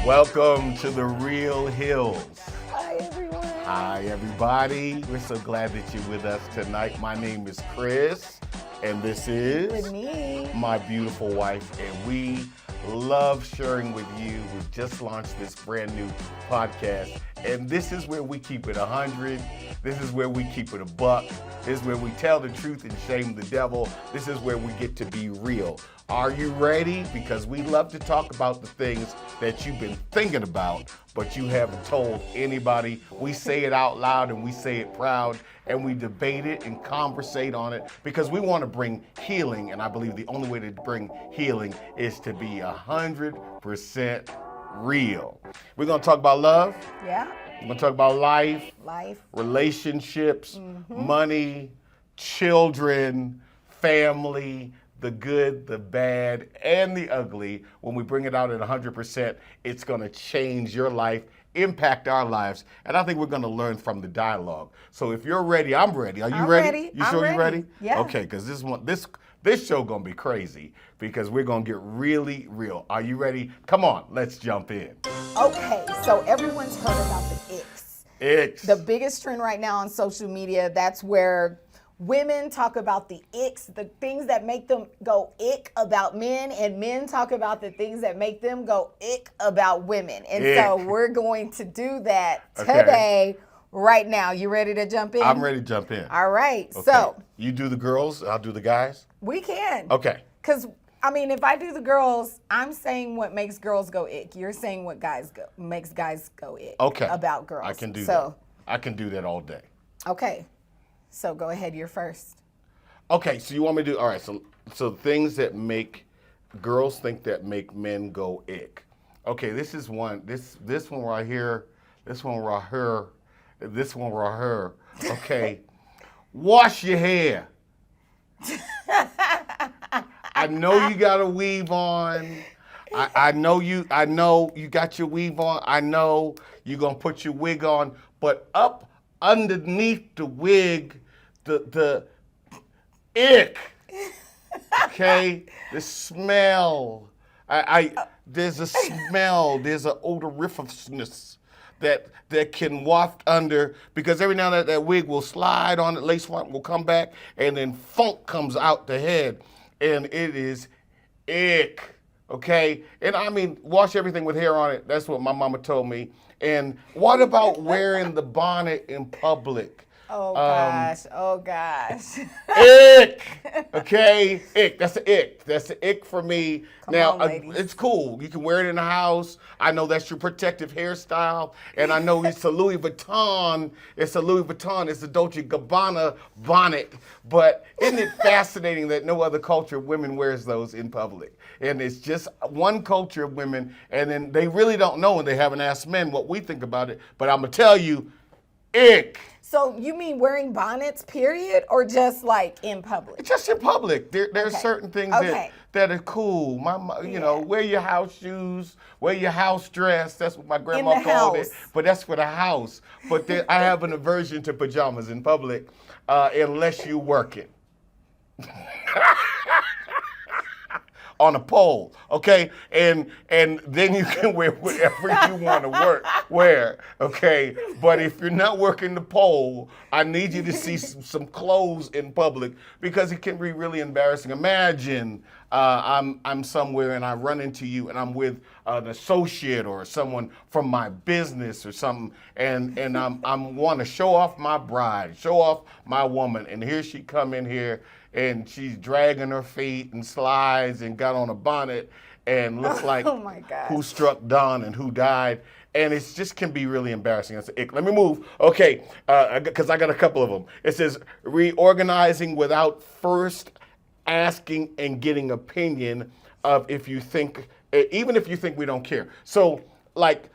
Welcome to the Real Hills. Hi, everyone. Hi, everybody. We're so glad that you're with us tonight. My name is Chris, and this is Renee. my beautiful wife, and we love sharing with you. We've just launched this brand new podcast, and this is where we keep it 100. This is where we keep it a buck. This is where we tell the truth and shame the devil. This is where we get to be real. Are you ready? Because we love to talk about the things that you've been thinking about, but you haven't told anybody. We say it out loud and we say it proud, and we debate it and conversate on it because we want to bring healing, and I believe the only way to bring healing is to be 100% real. We're going to talk about love. Yeah. We're going to talk about life, relationships, money, children, family, the good, the bad, and the ugly. When we bring it out at 100%, it's going to change your life, impact our lives, and I think we're going to learn from the dialogue. So if you're ready, I'm ready. Are you I'm ready? ready. You I'm sure ready. you're ready? Yeah. Okay, because this show going to be crazy because we're going to get really real. Are you ready? Come on, let's jump in. Okay, so everyone's heard about the icks. Icks. The biggest trend right now on social media, that's where women talk about the icks, the things that make them go ick about men, and men talk about the things that make them go ick about women. And so we're going to do that today, right now. You ready to jump in? I'm ready to jump in. All right, Okay. so You do the girls, I'll do the guys? we can. Okay. Because, I mean, if I do the girls, I'm saying what makes girls go ick. You're saying what makes guys go ick about girls. I can do that. I can do that all day. Okay. So go ahead, you're first. Okay, so you want me to do, all right, so things that make girls think that make men go ick. Okay, this is one, this one right here, this one right here, this one right here. Okay, wash your hair. I know you got a weave on. I know you got your weave on. I know you're gonna put your wig on, but up underneath the wig, the ick, okay, the smell. There's a smell. There's an odoriferousness that can waft under, because every now and then that wig will slide on it, lace front will come back, and then funk comes out the head, and it is ick. Okay, and I mean, wash everything with hair on it. That's what my mama told me. And what about wearing the bonnet in public? Oh gosh. Ick. Okay, ick. That's the ick. That's the ick for me. Come now, on, ladies. It's cool. You can wear it in the house. I know that's your protective hairstyle, and I know it's a Louis Vuitton. It's a Louis Vuitton. It's a Dolce Gabbana bonnet. But isn't it fascinating that no other culture of women wears those in public? And it's just one culture of women, and then they really don't know, and they haven't asked men what we think about it. But I'm gonna tell you, ick. So you mean wearing bonnets, period, or just like in public? Just in public. There's certain things that are cool. You know, wear your house shoes, wear your house dress. That's what my grandma called it. But that's for the house. But I have an aversion to pajamas in public unless you working. On a pole, okay? And then you can wear whatever you want to wear, okay? But if you're not working the pole, I need you to see some clothes in public, because it can be really embarrassing. Imagine I'm somewhere and I run into you and I'm with an associate or someone from my business or something, and I'm want to show off my bride, show off my woman, and here she come in here, and she's dragging her feet and slides and got on a bonnet and looks like who struck Dawn and who died. And it just can be really embarrassing. Let me move. Okay, because I got a couple of them. It says reorganizing without first asking and getting opinion of if you think, even if you think we don't care. So like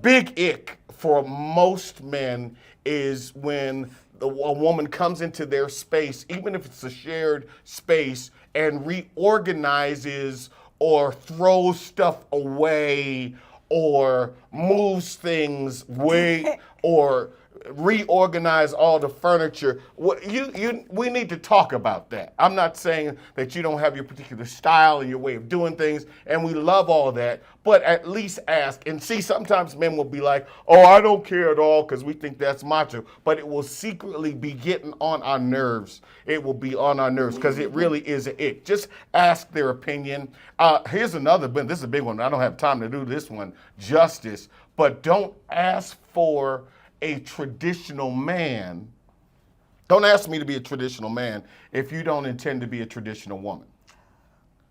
big ick for most men is when a woman comes into their space, even if it's a shared space, and reorganizes or throws stuff away or moves things way or reorganize all the furniture. We need to talk about that. I'm not saying that you don't have your particular style and your way of doing things, and we love all that, but at least ask. And see, sometimes men will be like, oh, I don't care at all because we think that's macho, but it will secretly be getting on our nerves. It will be on our nerves because it really is an ick. Just ask their opinion. Here's another, but this is a big one. I don't have time to do this one justice, but don't ask for a traditional man. Don't ask me to be a traditional man if you don't intend to be a traditional woman.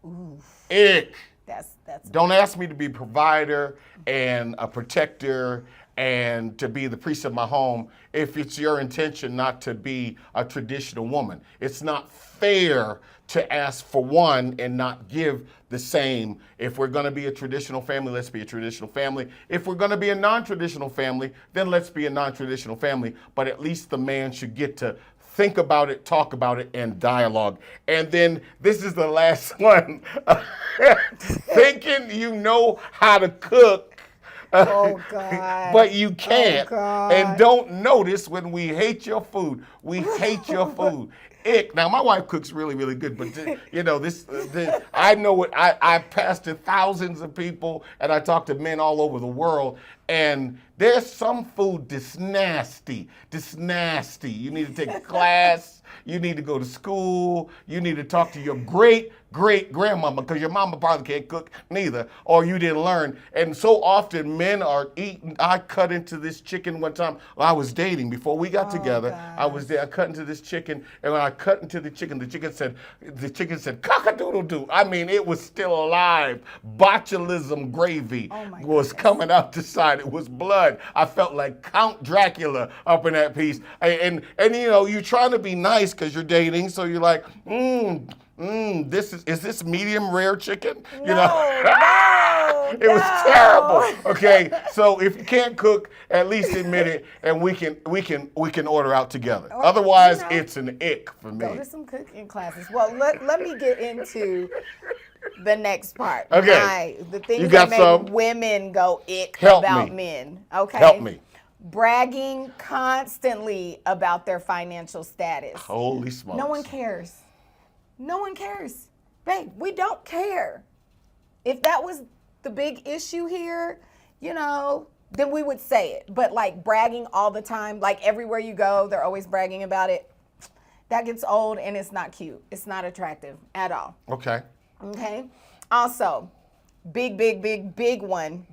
Ooh. Ick. That's Don't ask me to be a provider and a protector and to be the priest of my home if it's your intention not to be a traditional woman. It's not fair to ask for one and not give the same. If we're going to be a traditional family, let's be a traditional family. If we're going to be a non-traditional family, then let's be a non-traditional family. But at least the man should get to think about it, talk about it, and dialogue. And then this is the last one. Thinking you know how to cook. Oh, God. But you can't. Oh, God. And don't notice when we hate your food. We hate your food. Ick. Now, my wife cooks really, really good, but I know what I pastored thousands of people, and I talk to men all over the world, and there's some food that's nasty. You need to take a class. You need to go to school. You need to talk to your great-great-grandmama because your mama probably can't cook neither, or you didn't learn. And so often men are eating. I cut into this chicken one time. I was dating before we got together. gosh. I was there. I cut into this chicken, and when I cut into the chicken said cock-a-doodle-doo. I mean, it was still alive. Botulism gravy was coming out the side. It was blood. I felt like Count Dracula up in that piece. And you know, you're trying to be nice because you're dating, so you're like, is this medium rare chicken? You know, it was terrible. Okay, so if you can't cook, at least admit it, and we can order out together. Or, Otherwise, you know, it's an ick for me. Go to some cooking classes. Well, let me get into the next part. Okay. The things You got that some? make women go ick Help about me. men. Okay. Help me. Bragging constantly about their financial status. Holy smokes. No one cares. No one cares. Babe, we don't care. If that was the big issue here, you know, then we would say it. But like bragging all the time, like everywhere you go, they're always bragging about it. That gets old and it's not cute. It's not attractive at all. Okay. Okay. Also, big one.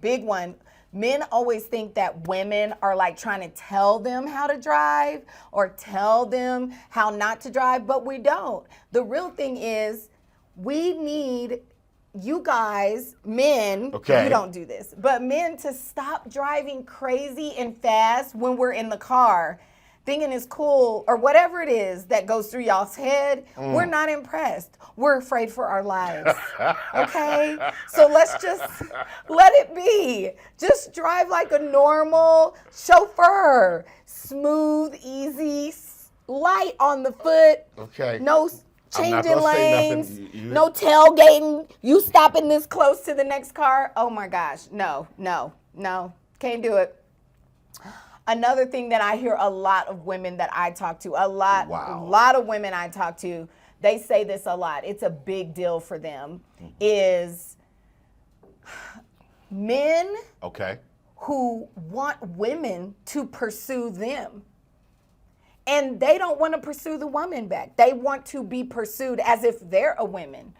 Men always think that women are like trying to tell them how to drive or tell them how not to drive, but we don't. The real thing is we need you guys, men, Okay. you don't do this, but men to stop driving crazy and fast when we're in the car, thinking it's cool or whatever it is that goes through y'all's head. We're not impressed. We're afraid for our lives. Okay? So let's just let it be. Just drive like a normal chauffeur. Smooth, easy, light on the foot. Okay. No I'm not changing gonna say lanes. nothing. No tailgating. You stopping this close to the next car. Oh my gosh. No. Can't do it. Another thing that I hear a lot of women that I talk to, a lot of women I talk to, they say this a lot. It's a big deal for them, is men who want women to pursue them. And they don't want to pursue the woman back. They want to be pursued as if they're a woman.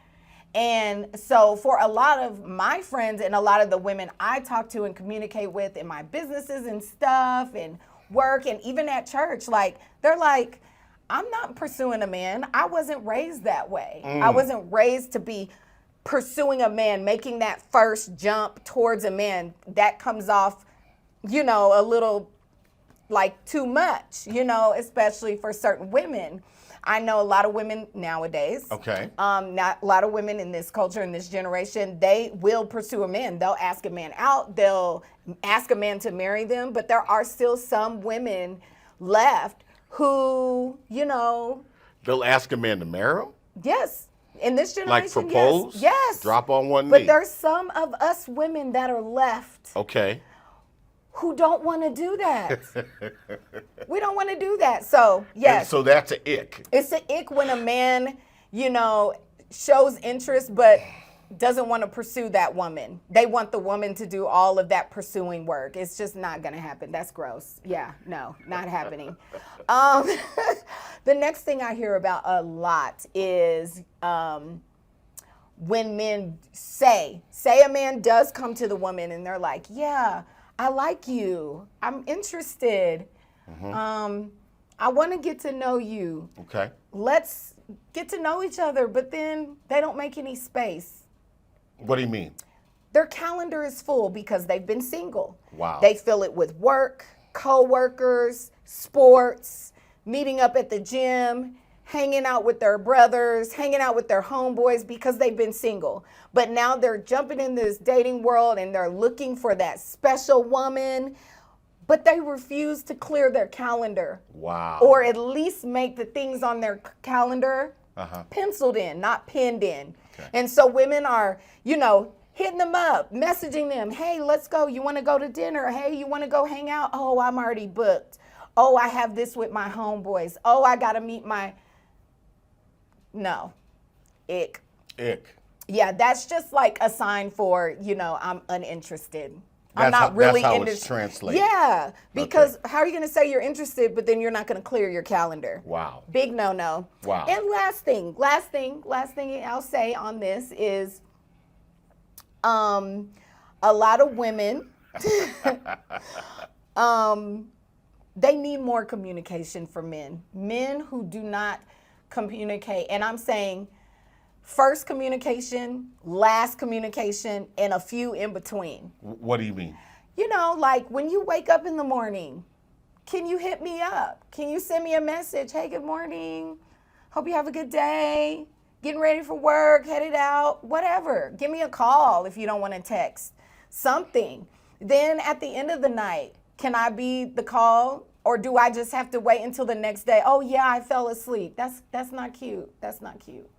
And so for a lot of my friends and a lot of the women I talk to and communicate with in my businesses and stuff and work and even at church, like they're like, I'm not pursuing a man. I wasn't raised that way. I wasn't raised to be pursuing a man, making that first jump towards a man. That comes off, you know, a little like too much, you know, especially for certain women. I know a lot of women nowadays. Not a lot of women in this culture, in this generation, they will pursue a man. They'll ask a man out. They'll ask a man to marry them. But there are still some women left who, you know. They'll ask a man to marry them? Yes. In this generation, like propose? Yes. Drop on one knee? But there's some of us women that are left. Okay. who don't want to do that. We don't want to do that. So, yes. And so that's an ick. It's an ick when a man, shows interest but doesn't want to pursue that woman. They want the woman to do all of that pursuing work. It's just not going to happen. That's gross. Yeah, no, not happening. The next thing I hear about a lot is when men say a man does come to the woman and they're like, yeah, I like you. I'm interested. I want to get to know you. Okay. Let's get to know each other, but then they don't make any space. What do you mean? Their calendar is full because they've been single. Wow. They fill it with work, co-workers, sports, meeting up at the gym, hanging out with their brothers, hanging out with their homeboys because they've been single. But now they're jumping in this dating world and they're looking for that special woman, but they refuse to clear their calendar. Wow. Or at least make the things on their calendar penciled in, not pinned in. Okay. And so women are, hitting them up, messaging them, hey, let's go. You want to go to dinner? Hey, you want to go hang out? Oh, I'm already booked. Oh, I have this with my homeboys. Oh, I got to meet my... No. Ick. Ick. Yeah, that's just like a sign for, I'm uninterested. I'm not really that's how into it's translated. Yeah, because how are you going to say you're interested, but then you're not going to clear your calendar? Wow. Big no-no. Wow. And last thing I'll say on this is, a lot of women, they need more communication from men. Men who do not communicate, and I'm saying first communication, last communication, and a few in between. What do you mean? Like when you wake up in the morning, can you hit me up? Can you send me a message? Hey, good morning. Hope you have a good day. Getting ready for work, headed out, whatever. Give me a call if you don't want to text. Something. Then at the end of the night, can I be the call? Or do I just have to wait until the next day? Oh yeah, I fell asleep. That's not cute. That's not cute.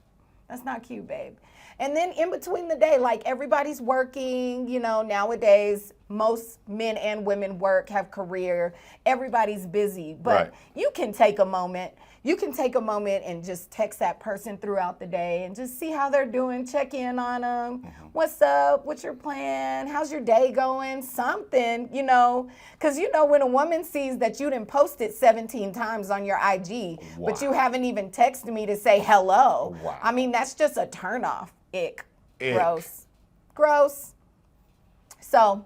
That's not cute, babe. And then in between the day, like everybody's working, nowadays, most men and women work, have career. Everybody's busy. But you can take a moment. You can take a moment and just text that person throughout the day and just see how they're doing, check in on them. What's up? What's your plan? How's your day going? Something, because when a woman sees that you done posted 17 times on your IG, but you haven't even texted me to say hello. Wow. I mean, that's just a turnoff. Ick. Ick. Gross. So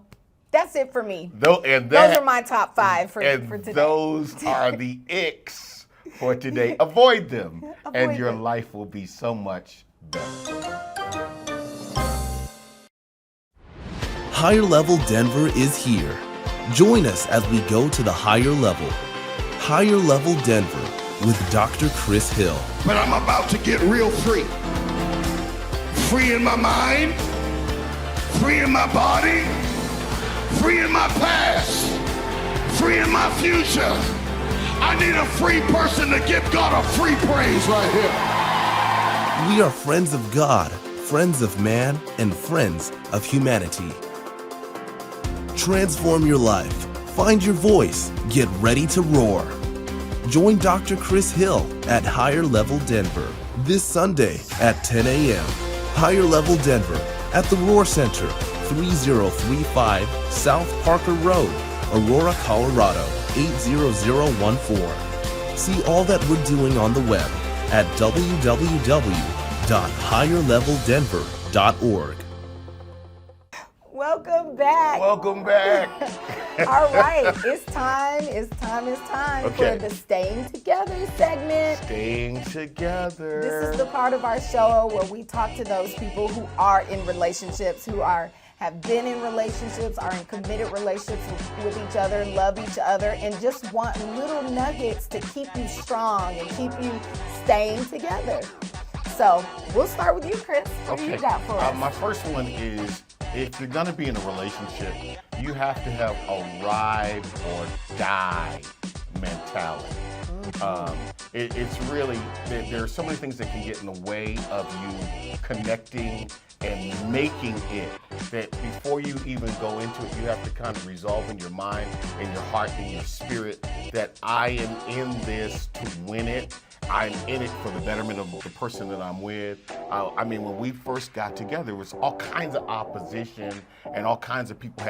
that's it for me. Those are my top 5 for today. Those are the icks for today. Avoid them, and your them. life will be so much better. Higher Level Denver is here. Join us as we go to the higher level. Higher Level Denver with Dr. Chris Hill. But I'm about to get real free. Free in my mind, free in my body, free in my past, free in my future. I need a free person to give God a free praise right here. We are friends of God, friends of man, and friends of humanity. Transform your life. Find your voice. Get ready to roar. Join Dr. Chris Hill at Higher Level Denver this Sunday at 10 a.m. Higher Level Denver at the Roar Center, 3035 South Parker Road, Aurora, Colorado, 80014. See all that we're doing on the web at www.higherleveldenver.org. Welcome back. Welcome back. All right, it's time Okay. for the Staying Together segment. Staying together. This is the part of our show where we talk to those people who are in relationships, have been in relationships, are in committed relationships with each other, love each other, and just want little nuggets to keep you strong and keep you staying together. So we'll start with you, Chris. What do you got for us? My first one is, if you're gonna be in a relationship, you have to have a ride or die mentality. it's really, there are so many things that can get in the way of you connecting and making it, that before you even go into it, you have to kind of resolve in your mind, in your heart, in your spirit, that I am in this to win it. I'm in it for the betterment of the person that I'm with. I mean, when we first got together, there was all kinds of opposition and all kinds of people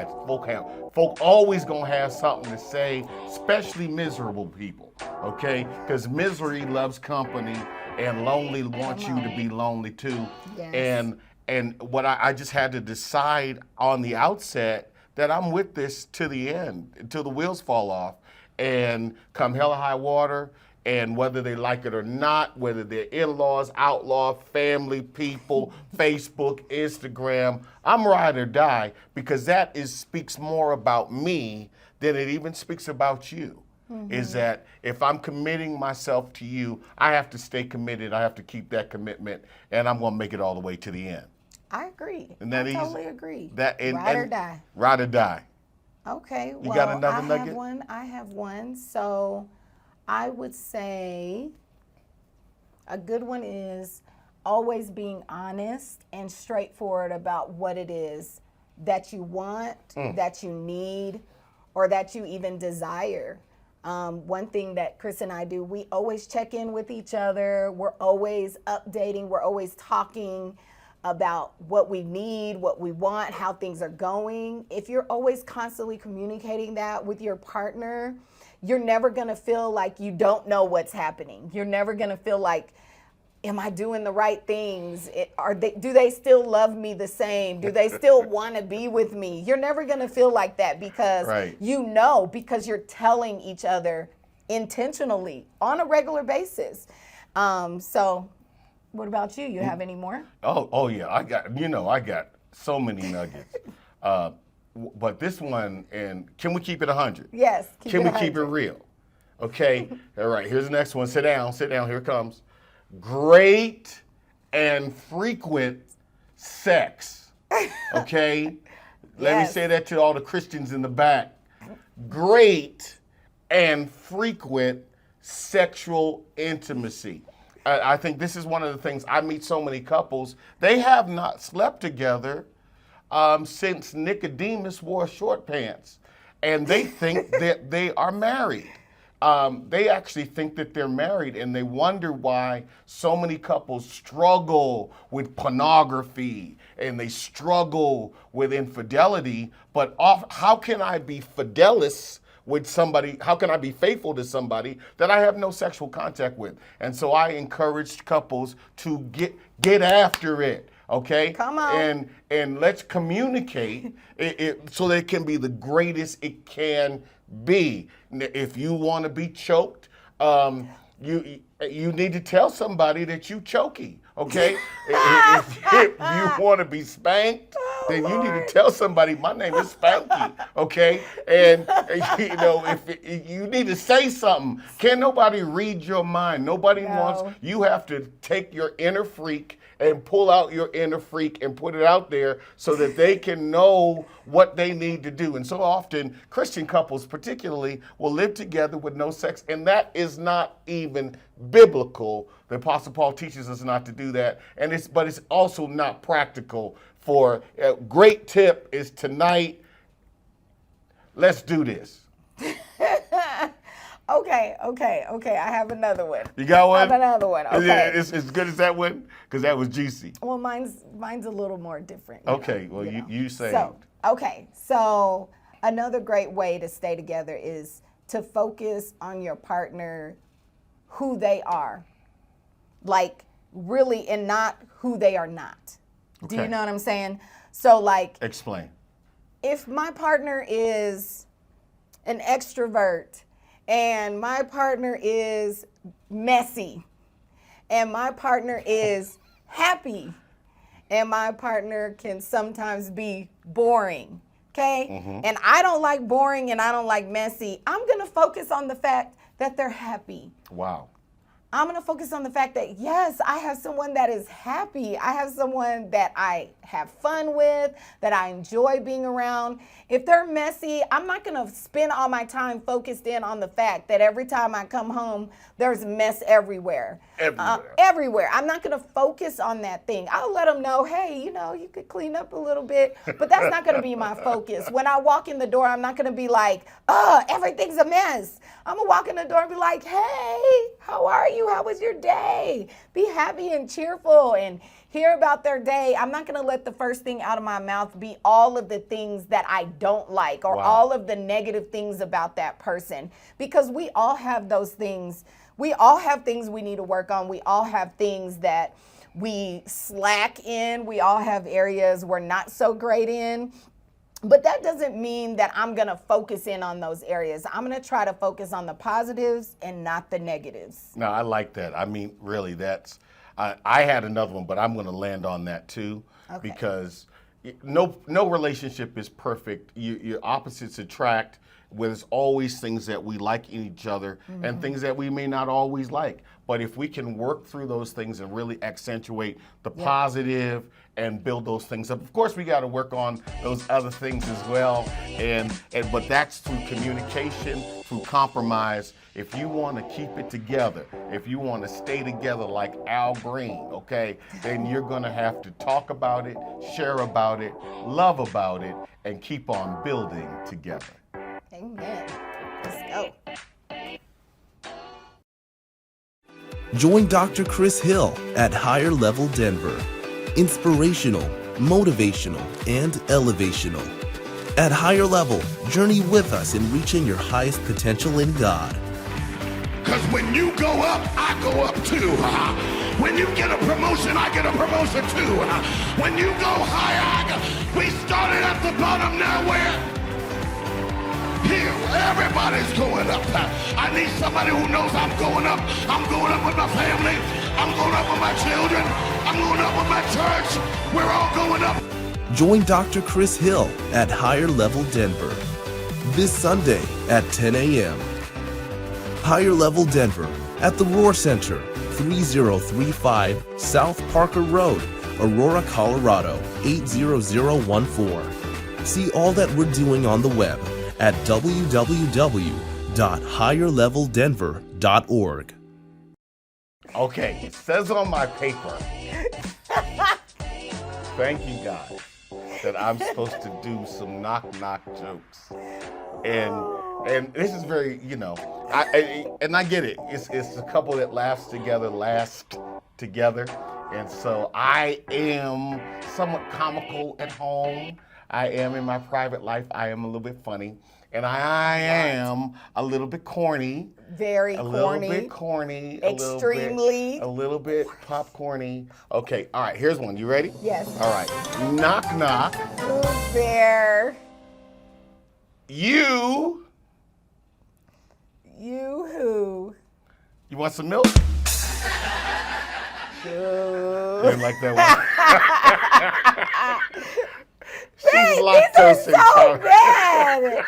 folk always gonna have something to say, especially miserable people, okay? Because misery loves company and lonely wants you to be lonely too. Yes. And what I just had to decide on the outset that I'm with this to the end, until the wheels fall off. And come hell or high water, and whether they like it or not, whether they're in-laws, outlaw, family, people, Facebook, Instagram, I'm ride or die, because that speaks more about me than it even speaks about you. Is that if I'm committing myself to you, I have to stay committed. I have to keep that commitment, and I'm gonna make it all the way to the end. I agree. Isn't that I easy? totally agree. Ride or die. Ride or die. Okay, You got another nugget? I have one. So I would say a good one is always being honest and straightforward about what it is that you want, that you need, or that you even desire. One thing that Chris and I do, we always check in with each other. We're always updating. We're always talking about what we need, what we want, how things are going. If you're always constantly communicating that with your partner, you're never gonna feel like you don't know what's happening. You're never gonna feel like, am I doing the right things? Do they still love me the same? Do they still wanna be with me? You're never gonna feel like that because because you're telling each other intentionally on a regular basis. So what about you? You have any more? Oh yeah, I got so many nuggets. But this one, and can we keep it 100? Yes. Can we keep it real? Okay. All right. Here's the next one. Sit down. Here it comes. Great and frequent sex. Okay. Let me Yes. say that to all the Christians in the back. Great and frequent sexual intimacy. I think this is one of the things. I meet so many couples, they have not slept together since Nicodemus wore short pants, and they think that they are married. They actually think that they're married, and they wonder why so many couples struggle with pornography and they struggle with infidelity. But how can I be fidelis with somebody? How can I be faithful to somebody that I have no sexual contact with? And so I encourage couples to get after it. Okay? Come on. And let's communicate it so that it can be the greatest it can be. If you want to be choked, you need to tell somebody that you choky. Okay? if you want to be spanked, then you need to tell somebody, my name is Spanky, okay? And if you need to say something. Can't nobody read your mind. Nobody wants. You have to take your inner freak and pull out your inner freak and put it out there so that they can know what they need to do. And so often, Christian couples particularly will live together with no sex, and that is not even biblical. The Apostle Paul teaches us not to do that, but it's also not practical. For a great tip is tonight, let's do this. Okay. I have another one. You got one? I have another one. Okay. It's as good as that one? Because that was juicy. Well, mine's a little more different. Okay, you say. So another great way to stay together is to focus on your partner, who they are. Like, really, and not who they are not. Okay. Do you know what I'm saying? So, like, explain. If my partner is an extrovert and my partner is messy and my partner is happy and my partner can sometimes be boring, okay? Mm-hmm. And I don't like boring and I don't like messy. I'm going to focus on the fact that they're happy. Wow. I'm going to focus on the fact that, yes, I have someone that is happy. I have someone that I have fun with, that I enjoy being around. If they're messy, I'm not going to spend all my time focused in on the fact that every time I come home, there's mess everywhere. Everywhere. I'm not going to focus on that thing. I'll let them know, hey, you could clean up a little bit, but that's not going to be my focus. When I walk in the door, I'm not going to be like, everything's a mess. I'm going to walk in the door and be like, hey, how are you? How was your day? Be happy and cheerful and hear about their day. I'm not going to let the first thing out of my mouth be all of the things that I don't like or all of the negative things about that person, because we all have those things. We all have things we need to work on. We all have things that we slack in. We all have areas we're not so great in. But that doesn't mean that I'm going to focus in on those areas. I'm going to try to focus on the positives and not the negatives. No, I like that. I mean, really, I had another one, but I'm going to land on that too, because no relationship is perfect. Your opposites attract. There's always things that we like in each other and things that we may not always like. But if we can work through those things and really accentuate the positive and build those things up. Of course, we got to work on those other things as well. But that's through communication, through compromise. If you want to keep it together, if you want to stay together like Al Green, okay, then you're going to have to talk about it, share about it, love about it, and keep on building together. Amen. Let's go. Join Dr. Chris Hill at Higher Level Denver. Inspirational, motivational, and elevational. At Higher Level, journey with us in reaching your highest potential in God. Because when you go up, I go up too. When you get a promotion, I get a promotion too. When you go higher, we started at the bottom, now we're here. Everybody's going up. I need somebody who knows I'm going up. I'm going up with my family. I'm going up with my children. I'm going up with my church. We're all going up. Join Dr. Chris Hill at Higher Level Denver this Sunday at 10 a.m. Higher Level Denver at the Roar Center, 3035 South Parker Road, Aurora, Colorado, 80014. See all that we're doing on the web at www.higherleveldenver.org. Okay, it says on my paper, thank you guys, that I'm supposed to do some knock-knock jokes. And this is very, I get it. It's a couple that last together. And so I am somewhat comical at home. I am in my private life. I am a little bit funny. And I am a little bit corny. Very corny. A little bit corny. Extremely. A little bit popcorny. Okay, all right, here's one. You ready? Yes. All right. Knock, knock. Who's there? You who? You want some milk? You didn't like that one? She's lactose These are so bad.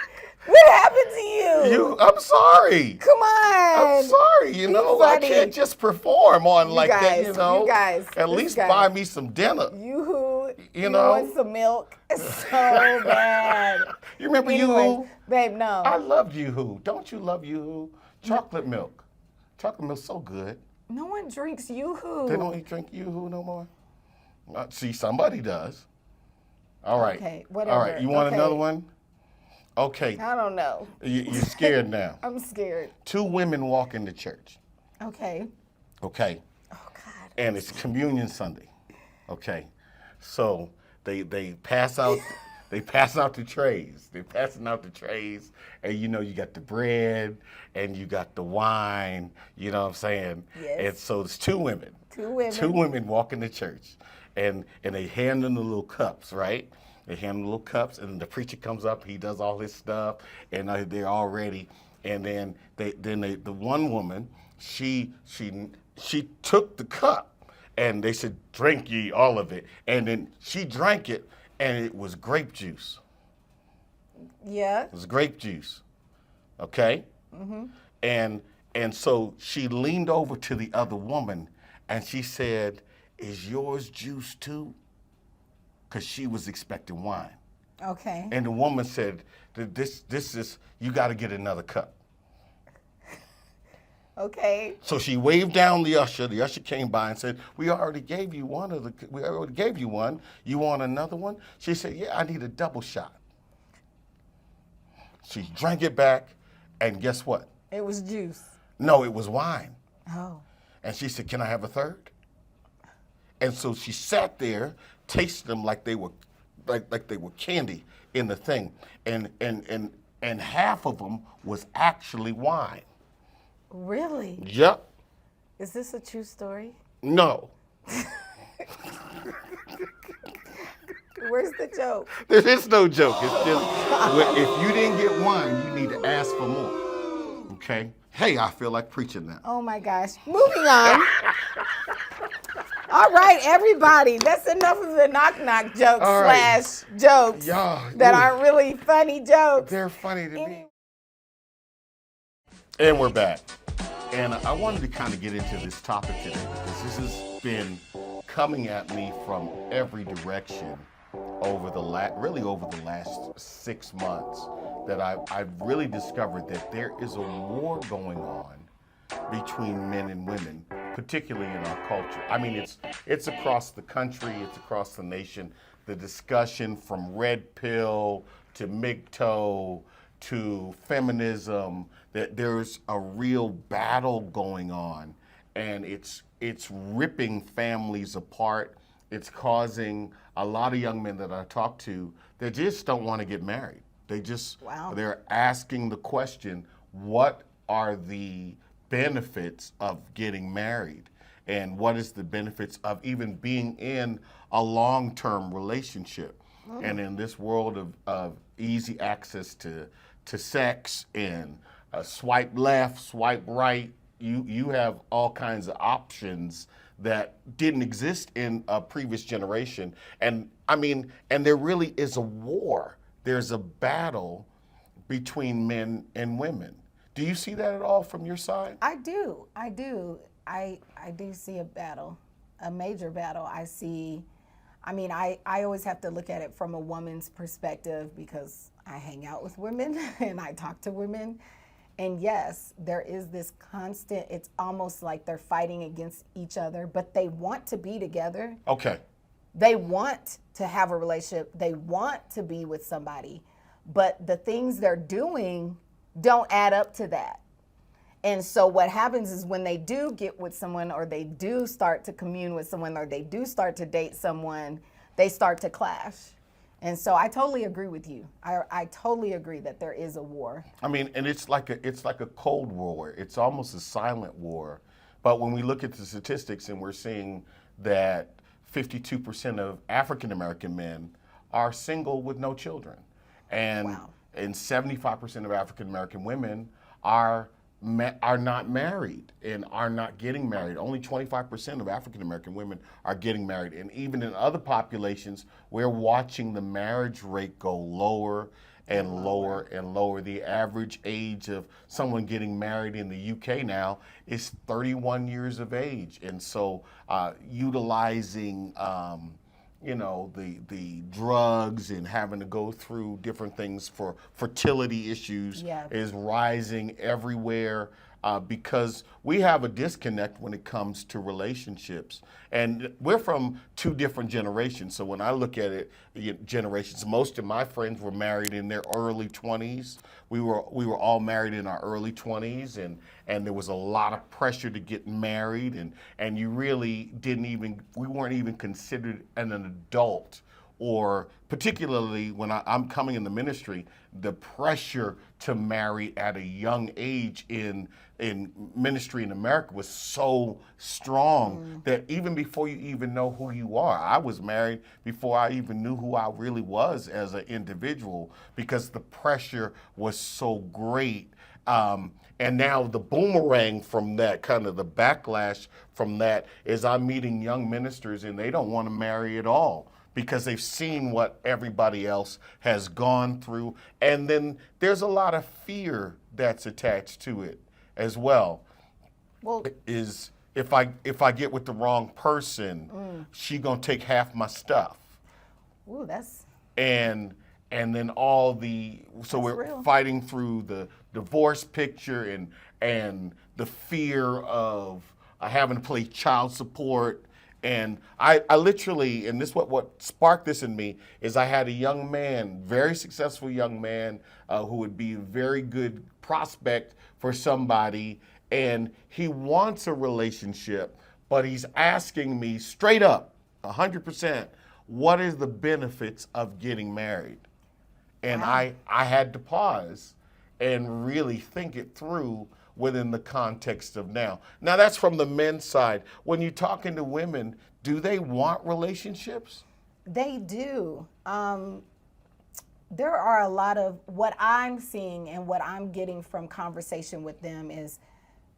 What happened to you? I'm sorry. Come on. I'm sorry. I can't just perform on You like guys, that. you guys, At this least guy. buy me some dinner. You know? want some milk? So bad. You remember Anyways, Yoo-Hoo? Babe, no. I loved Yoo-Hoo. Don't you love Yoo-Hoo? Chocolate milk. Chocolate milk's so good. No one drinks Yoo-Hoo. They don't drink Yoo-Hoo no more? See, somebody does. All right. Okay, whatever. All right, you want Okay. another one? Okay. I don't know. You're scared now. I'm scared. 2 women walk into church. Okay. Okay. Oh, God. And it's Communion Sunday. Okay. So they pass out the trays. They're passing out the trays, and you got the bread and you got the wine, you know what I'm saying? Yes. And so it's 2 women. 2 women. 2 women walk into church, and they hand them the little cups, right? They hand them the little cups, and the preacher comes up, he does all his stuff, and they're all ready. And then the one woman, she took the cup, and they said, "Drink ye all of it." And then she drank it, and it was grape juice. Yeah. It was grape juice. Okay? Mm-hmm. And And so she leaned over to the other woman and she said, "Is yours juice too?" Because she was expecting wine. Okay. And the woman said, this is, you got to get another cup. Okay. So she waved down the usher. The usher came by and said, we already gave you one. You want another one? She said, yeah, I need a double shot. She drank it back, and guess what? It was juice. No, it was wine. Oh. And she said, can I have a third? And so she sat there, tasted them like they were like they were candy in the thing. And half of them was actually wine. Really? Yep. Is this a true story? No. Where's the joke? There is no joke. It's just, if you didn't get wine, you need to ask for more. Okay? Hey, I feel like preaching now. Oh my gosh. Moving on. All right, everybody. That's enough of the knock-knock jokes All right. / jokes Yeah, that ooh. aren't really funny jokes. They're funny to me. And we're back. And I wanted to kind of get into this topic today because this has been coming at me from every direction over the last 6 months, that I've really discovered that there is a war going on between men and women, particularly in our culture. I mean, it's across the country, it's across the nation. The discussion from red pill to MGTOW to feminism, that there's a real battle going on, and it's ripping families apart. It's causing a lot of young men that I talk to, they just don't want to get married. Wow. They're asking the question, what are the benefits of getting married? And what is the benefits of even being in a long-term relationship? And in this world of easy access to sex and swipe left, swipe right, you have all kinds of options that didn't exist in a previous generation. And I mean, and there really is a war. There's a battle between men and women. Do you see that at all from your side? I do. I do see a battle, a major battle. I always have to look at it from a woman's perspective because I hang out with women and I talk to women. And yes, there is this constant, it's almost like they're fighting against each other, but they want to be together. Okay. They want to have a relationship. They want to be with somebody, but the things they're doing don't add up to that. And so what happens is when they do get with someone, or they do start to commune with someone, or they do start to date someone, they start to clash. And so I totally agree with you. I totally agree that there is a war. I mean, and it's like a Cold War. It's almost a silent war. But when we look at the statistics, and we're seeing that 52% of African American men are single with no children, and Wow. and 75% of African American women are not married and are not getting married. Only 25% of African American women are getting married. And even in other populations, we're watching the marriage rate go lower and lower and lower. The average age of someone getting married in the UK now is 31 years of age. And so utilizing the drugs and having to go through different things for fertility issues Yeah. is rising everywhere because we have a disconnect when it comes to relationships. And we're from two different generations. So when I look at it, generations, most of my friends were married in their early 20s. We were all married in our early 20s, and there was a lot of pressure to get married, and you really we weren't even considered an adult. Or particularly when I'm coming in the ministry, the pressure to marry at a young age in ministry in America was so strong that even before you even know who you are, I was married before I even knew who I really was as an individual, because the pressure was so great. And now the boomerang from that, kind of the backlash from that, is I'm meeting young ministers and they don't want to marry at all, because they've seen what everybody else has gone through. And then there's a lot of fear that's attached to it as well. Well, Is if I get with the wrong person, she gonna take half my stuff, ooh, that's and then all the so we're real. fighting through the divorce picture and the fear of having to pay child support. And I literally, and this what sparked this in me is I had a young man, very successful young man, who would be a very good prospect for somebody, and he wants a relationship, but he's asking me straight up, 100%, what is the benefits of getting married? And I had to pause and really think it through within the context of now. Now that's from the men's side. When you're talking to women, do they want relationships? They do. There are a lot of what I'm seeing and what I'm getting from conversation with them is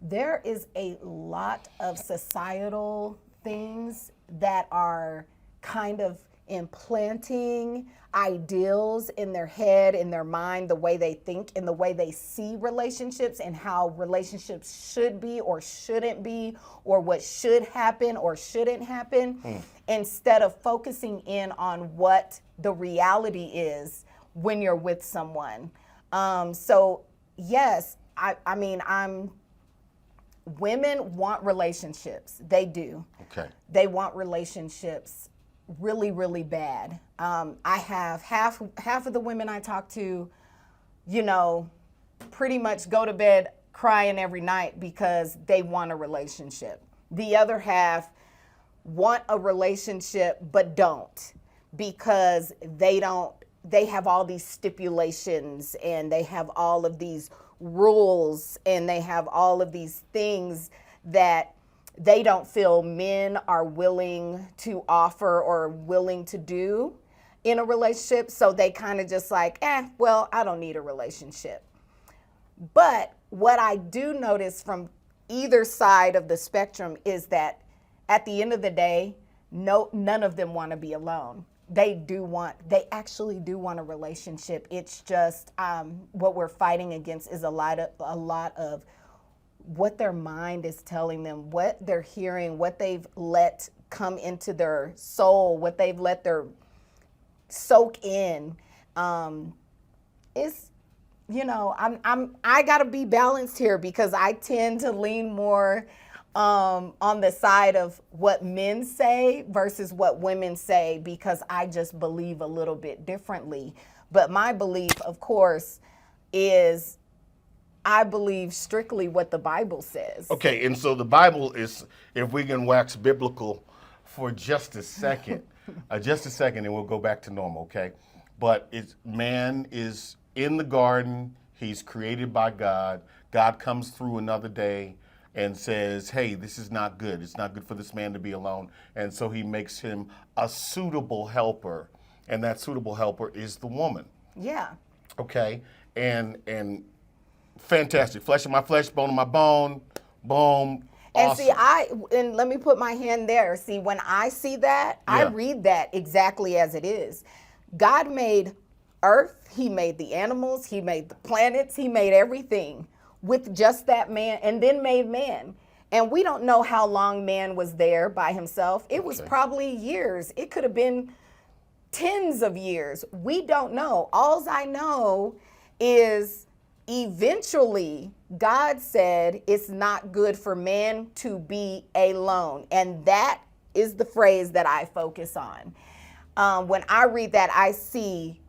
there is a lot of societal things that are kind of implanting ideals in their head, in their mind, the way they think and the way they see relationships and how relationships should be or shouldn't be or what should happen or shouldn't happen, instead of focusing in on what the reality is when you're with someone. So yes, I mean, women want relationships. They do. Okay. They want relationships really, really bad. I have half of the women I talk to, you know, pretty much go to bed crying every night because they want a relationship. The other half want a relationship but don't, because they have all these stipulations and they have all of these rules and they have all of these things that they don't feel men are willing to offer or willing to do in a relationship. So they kind of just like, well, I don't need a relationship. But what I do notice from either side of the spectrum is that at the end of the day, none of them want to be alone. They actually do want a relationship. It's just what we're fighting against is a lot of what their mind is telling them, what they're hearing, what they've let come into their soul, what they've let their soak in. It's, you know, I gotta be balanced here because I tend to lean more on the side of what men say versus what women say, because I just believe a little bit differently. But my belief, of course, is I believe strictly what the Bible says. Okay, and so the Bible is, if we can wax biblical for just a second, and we'll go back to normal, okay? But man is in the garden, he's created by God. God comes through another day and says, hey, this is not good. It's not good for this man to be alone. And so he makes him a suitable helper, and that suitable helper is the woman. Yeah. Okay, and fantastic. Flesh of my flesh, bone of my bone. Boom. And Awesome. see, and let me put my hand there. See, when I see that, I Yeah. read that exactly as it is. God made earth, he made the animals, he made the planets, he made everything with just that man, and then made man. And we don't know how long man was there by himself. It was probably years. It could have been tens of years. We don't know. All I know is eventually God said it's not good for man to be alone. And that is the phrase that I focus on. When I read that,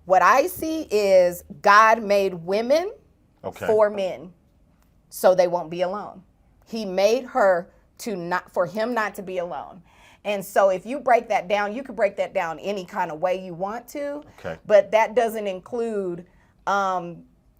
what I see is God made women for men so they won't be alone. He made her for him not to be alone. And so if you break that down, you could break that down any kind of way you want to. Okay. But that doesn't include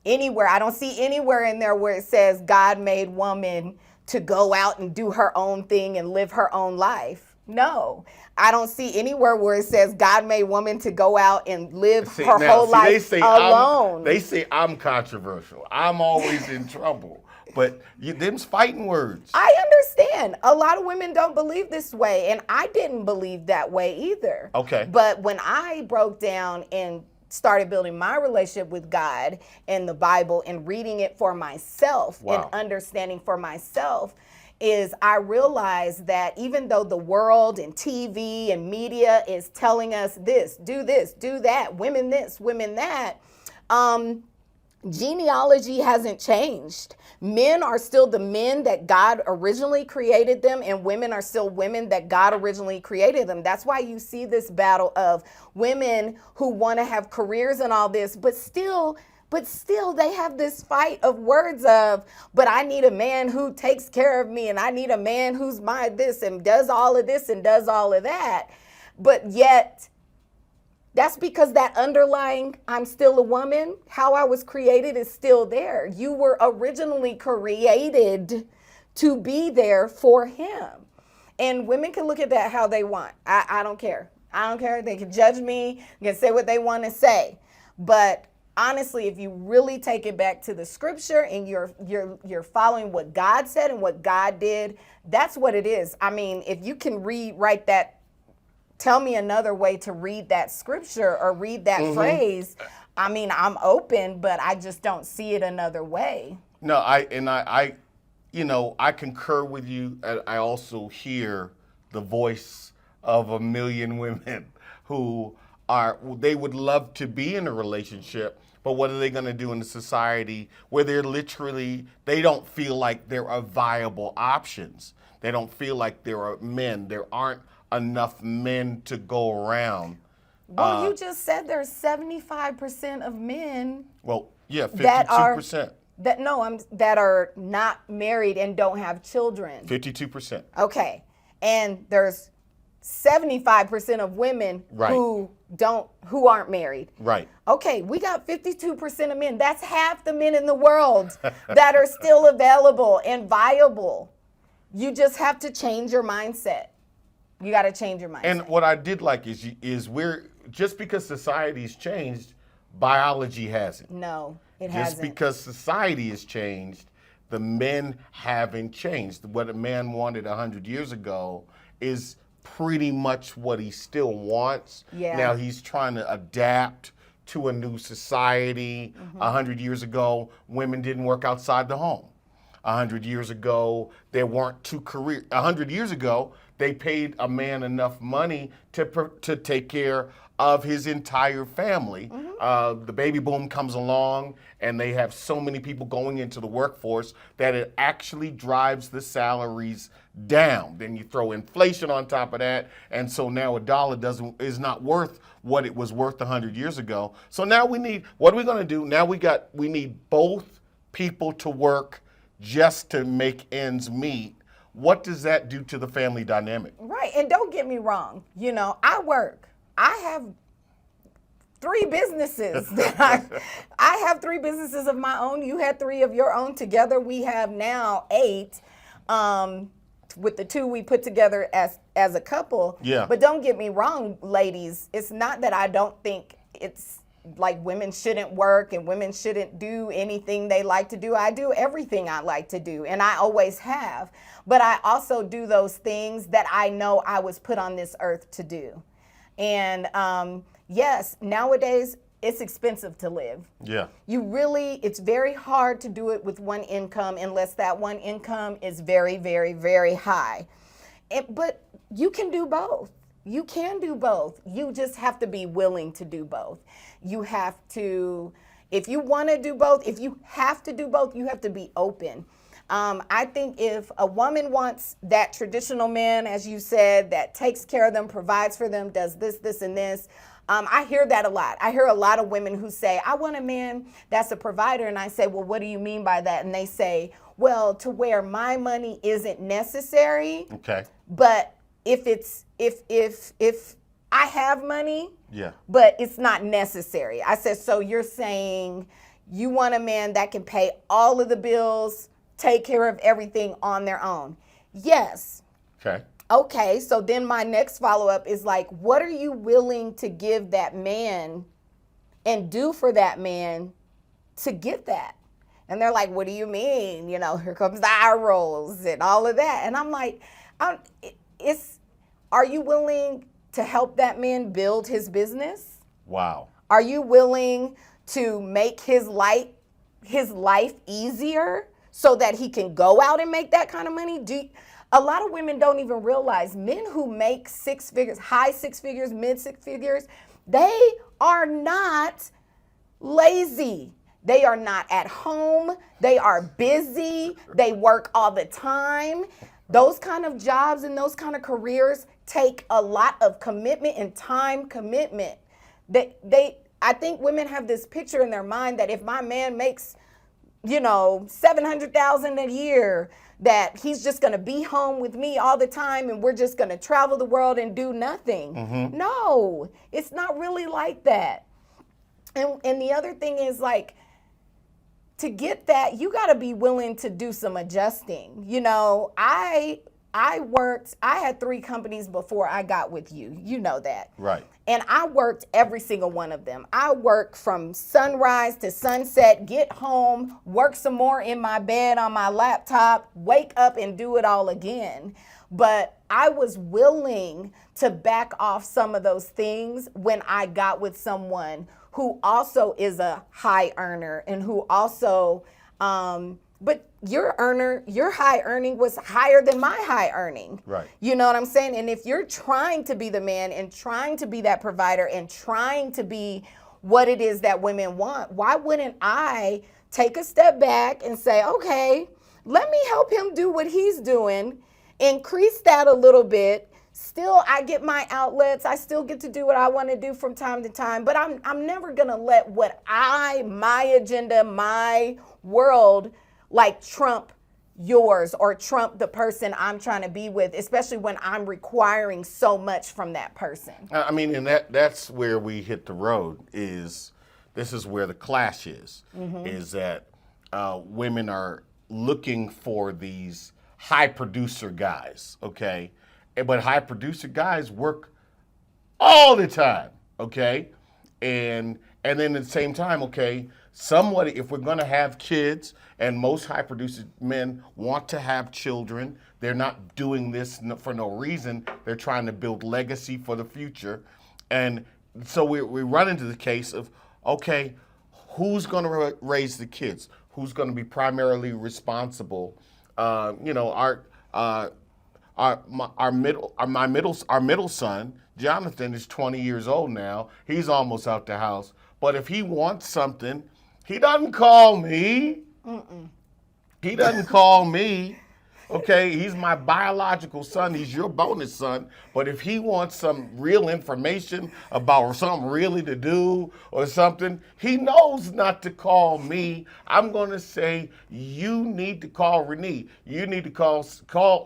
anywhere. I don't see anywhere in there where it says God made woman to go out and do her own thing and live her own life. No, I don't see anywhere where it says God made woman to go out and live her whole life alone. They say I'm controversial. I'm always in trouble. But them's fighting words. I understand. A lot of women don't believe this way, and I didn't believe that way either. Okay. But when I broke down and started building my relationship with God and the Bible and reading it for myself and understanding for myself, is I realized that even though the world and TV and media is telling us this, do that, women this, women that, genealogy hasn't changed. Men are still the men that God originally created them, and women are still women that God originally created them. That's why you see this battle of women who want to have careers and all this, but still they have this fight of words of, but I need a man who takes care of me, and I need a man who's my this and does all of this and does all of that. But yet, that's because that underlying, I'm still a woman, how I was created is still there. You were originally created to be there for him. And women can look at that how they want. I don't care. I don't care. They can judge me, they can say what they want to say. But honestly, if you really take it back to the scripture and you're following what God said and what God did, that's what it is. I mean, if you can rewrite that, tell me another way to read that scripture or read that phrase. I mean, I'm open, but I just don't see it another way. No, I concur with you. I also hear the voice of a million women who they would love to be in a relationship, but what are they going to do in a society where they don't feel like there are viable options. They don't feel like there are men. There aren't enough men to go around. Well, you just said there's 75% of men. Well, yeah, 52%. That are not married and don't have children. 52%. Okay. And there's 75% of women who aren't married. Right. Okay, we got 52% of men. That's half the men in the world that are still available and viable. You just have to change your mindset. You got to change your mindset. And what I did like is we're just because society's changed, biology hasn't. No, it Just hasn't. because society has changed, the men haven't changed. What a man wanted 100 years ago is pretty much what he still wants. Yeah. Now he's trying to adapt to a new society. 100 years ago, women didn't work outside the home. 100 years ago, there weren't two careers. 100 years ago, they paid a man enough money to take care of his entire family. The baby boom comes along, and they have so many people going into the workforce that it actually drives the salaries down. Then you throw inflation on top of that, and so now a dollar is not worth what it was worth 100 years ago. So now what are we going to do? Now we need both people to work just to make ends meet. What does that do to the family dynamic? Right, and don't get me wrong. I work. I have 3 businesses. I have 3 businesses of my own. You had 3 of your own. Together we have now 8. With the 2 we put together as a couple. Yeah. But don't get me wrong, ladies. It's not that I don't think it's like women shouldn't work and women shouldn't do anything they like to do. I do everything I like to do, and I always have. But I also do those things that I know I was put on this earth to do. And yes, nowadays it's expensive to live. Yeah. It's very hard to do it with one income unless that one income is very, very, very high. But you can do both. You can do both. You just have to be willing to do both. You have to, if you want to do both, if you have to do both, you have to be open. I think if a woman wants that traditional man, as you said, that takes care of them, provides for them, does this, this, and this, I hear that a lot. I hear a lot of women who say, I want a man that's a provider. And I say, well, what do you mean by that? And they say, well, to where my money isn't necessary. Okay. But if I have money, Yeah. but it's not necessary. I said, so you're saying you want a man that can pay all of the bills, take care of everything on their own? Yes. Okay. Okay, so then my next follow-up is like, what are you willing to give that man and do for that man to get that? And they're like, what do you mean? Here comes the eye rolls and all of that. And I'm like, are you willing to help that man build his business? Wow. Are you willing to make his life easier so that he can go out and make that kind of money? A lot of women don't even realize men who make six figures, high six figures, mid six figures, they are not lazy. They are not at home. They are busy. They work all the time. Those kind of jobs and those kind of careers take a lot of commitment and time commitment. I think women have this picture in their mind that if my man makes, $700,000 a year, that he's just going to be home with me all the time and we're just going to travel the world and do nothing. Mm-hmm. No, it's not really like that. And the other thing is, like, to get that, you got to be willing to do some adjusting. I had 3 companies before I got with you. You know that. Right. And I worked every single one of them. I worked from sunrise to sunset, get home, work some more in my bed on my laptop, wake up and do it all again. But I was willing to back off some of those things when I got with someone who also is a high earner and who also, but your high earning was higher than my high earning. Right. You know what I'm saying? And if you're trying to be the man and trying to be that provider and trying to be what it is that women want, why wouldn't I take a step back and say, okay, let me help him do what he's doing, increase that a little bit. Still, I get my outlets. I still get to do what I want to do from time to time, but I'm never going to let my agenda, my world, like, trump yours or trump the person I'm trying to be with, especially when I'm requiring so much from that person. I mean, and that's where we hit the road. This is where the clash is. Mm-hmm. Is that women are looking for these high producer guys, okay? But high producer guys work all the time, okay? And then at the same time, okay, somebody, if we're gonna have kids, and most high producer men want to have children, they're not doing this for no reason. They're trying to build legacy for the future. And so we run into the case of, okay, who's gonna raise the kids? Who's gonna be primarily responsible? Our middle son, Jonathan, is 20 years old now. He's almost out the house. But if he wants something, he doesn't call me. Mm-mm. He doesn't call me. Okay, he's my biological son. He's your bonus son. But if he wants some real information about something really to do or something, he knows not to call me. I'm going to say, you need to call Renee. You need to call.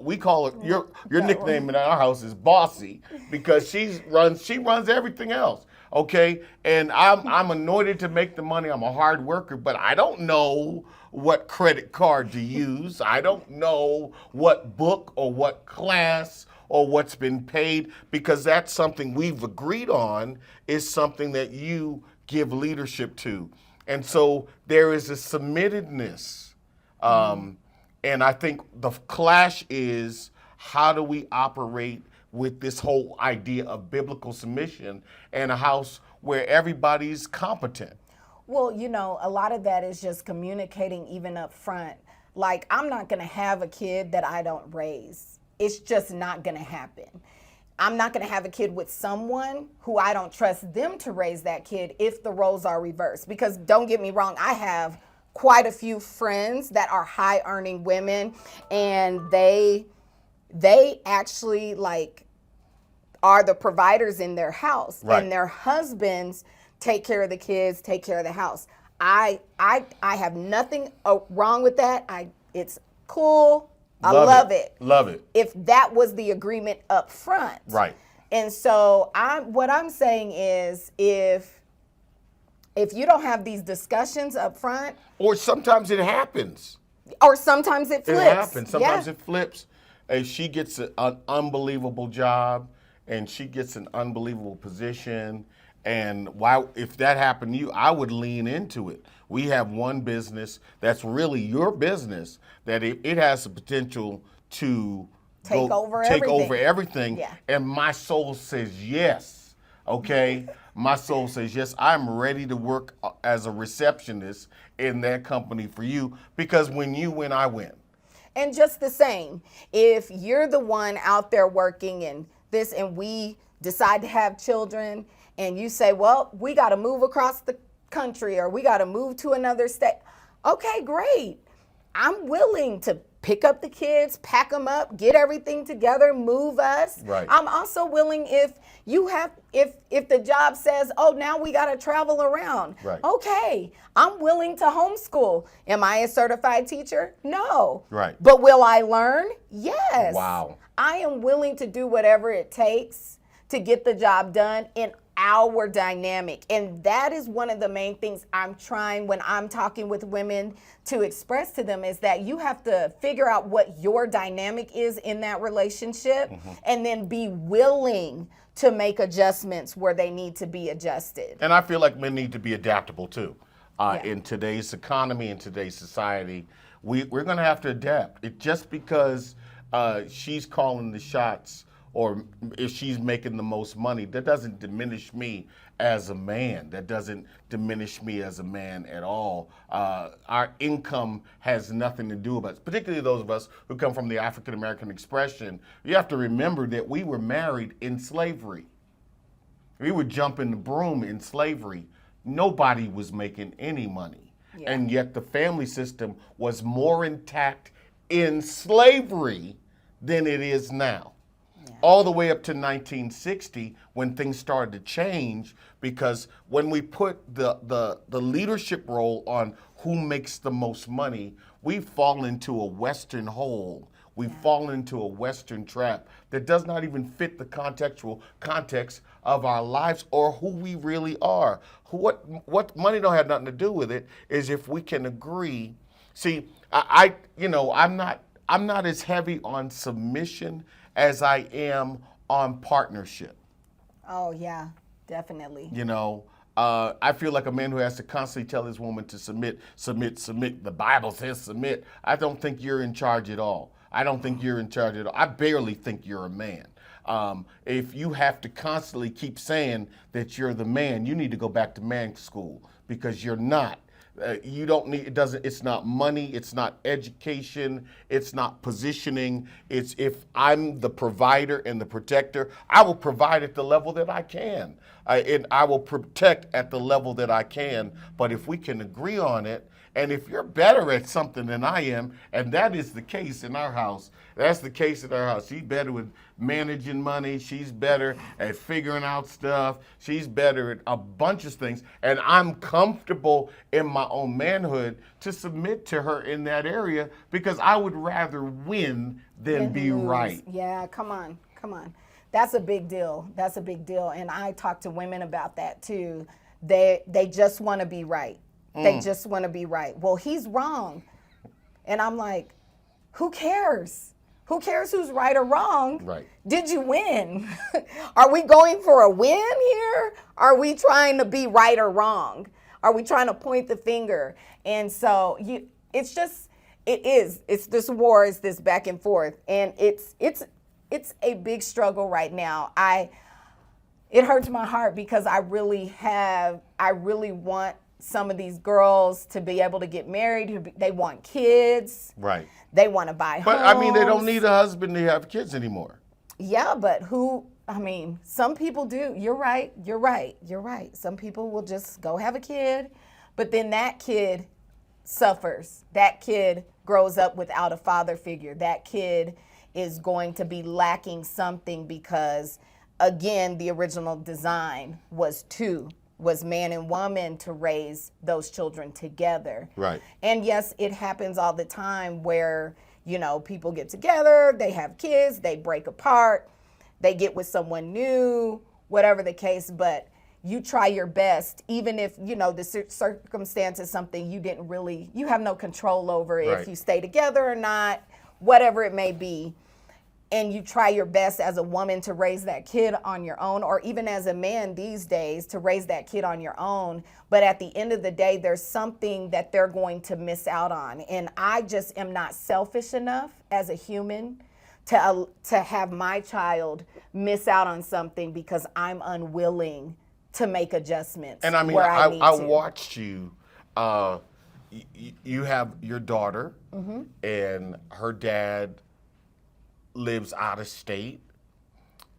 We call it your nickname in our house is Bossy, because she runs everything else. Okay, and I'm anointed to make the money. I'm a hard worker, but I don't know what credit card to use. I don't know what book or what class or what's been paid, because that's something we've agreed on is something that you give leadership to. And so there is a submittedness. And I think the clash is, how do we operate with this whole idea of biblical submission and a house where everybody's competent? Well, a lot of that is just communicating even up front. Like, I'm not going to have a kid that I don't raise. It's just not going to happen. I'm not going to have a kid with someone who I don't trust them to raise that kid if the roles are reversed. Because don't get me wrong, I have quite a few friends that are high earning women, and they actually, like, are the providers in their house. Right. And their husbands take care of the kids, take care of the house. I have nothing wrong with that. It's cool. I love it. Love it. If that was the agreement up front. Right. And so what I'm saying is, if you don't have these discussions up front, or sometimes it happens. Or sometimes it flips. It happens. Sometimes it flips. And she gets an unbelievable job, and she gets an unbelievable position. And if that happened to you, I would lean into it. We have one business that's really your business, that it has the potential to take over everything. Yeah. And my soul says yes. okay, my soul says, yes, I'm ready to work as a receptionist in that company for you, because when you win, I win. And just the same, if you're the one out there working and this, and we decide to have children, and you say, well, we got to move across the country, or we got to move to another state. Okay, great. I'm willing to pick up the kids, pack them up, get everything together, move us. Right. I'm also willing if the job says, oh, now we got to travel around. Right. Okay, I'm willing to homeschool. Am I a certified teacher? No. Right. But will I learn? Yes. Wow. I am willing to do whatever it takes to get the job done in our dynamic. And that is one of the main things I'm trying when I'm talking with women to express to them, is that you have to figure out what your dynamic is in that relationship, and then be willing to make adjustments where they need to be adjusted. And I feel like men need to be adaptable too. Yeah. In today's economy, in today's society, we're going to have to adapt. Just because she's calling the shots, or if she's making the most money, that doesn't diminish me as a man. That doesn't diminish me as a man at all. Our income has nothing to do with us, particularly those of us who come from the African American expression. You have to remember that we were married in slavery. We were jumping the broom in slavery. Nobody was making any money. Yeah. And yet the family system was more intact in slavery than it is now. All the way up to 1960, when things started to change, because when we put the leadership role on who makes the most money, we fall into a Western hole. We fall into a Western trap that does not even fit the contextual context of our lives or who we really are. What money don't have nothing to do with it is if we can agree. See, I'm not as heavy on submission as I am on partnership. Oh yeah, definitely. I feel like a man who has to constantly tell his woman to submit. The Bible says submit. I don't think you're in charge at all. I don't think you're in charge at all. I barely think you're a man. If you have to constantly keep saying that you're the man, you need to go back to man school, because you're not. You don't need, it's not money, it's not education, it's not positioning. It's if I'm the provider and the protector, I will provide at the level that I can. And I will protect at the level that I can. But if we can agree on it, and if you're better at something than I am, and that is the case in our house, that's the case in our house. She's better with managing money. She's better at figuring out stuff. She's better at a bunch of things. And I'm comfortable in my own manhood to submit to her in that area, because I would rather win than be lose. right. Yeah, come on. That's a big deal. And I talk to women about that too. They just want to be right. They just want to be right. Well, he's wrong. And I'm like, who cares? Who cares who's right or wrong? Right. Did you win? Are we going for a win here? Are we trying to be right or wrong? Are we trying to point the finger? And so it's this war, it's this back and forth. And it's a big struggle right now. It hurts my heart, because I really want some of these girls to be able to get married. They want kids. Right. They want to buy homes. But I mean, they don't need a husband to have kids anymore. Yeah, but some people do. You're right. Some people will just go have a kid, but then that kid suffers. That kid grows up without a father figure. That kid is going to be lacking something, because, again, the original design was man and woman to raise those children together. Right. And yes, it happens all the time where, people get together, they have kids, they break apart, they get with someone new, whatever the case, but you try your best, even if, the circumstance is something you have no control over, right. if you stay together or not, whatever it may be. And you try your best as a woman to raise that kid on your own, or even as a man these days to raise that kid on your own. But at the end of the day, there's something that they're going to miss out on. And I just am not selfish enough as a human to have my child miss out on something because I'm unwilling to make adjustments. And I mean, where I need I to. watched you. You have your daughter, and her dad lives out of state.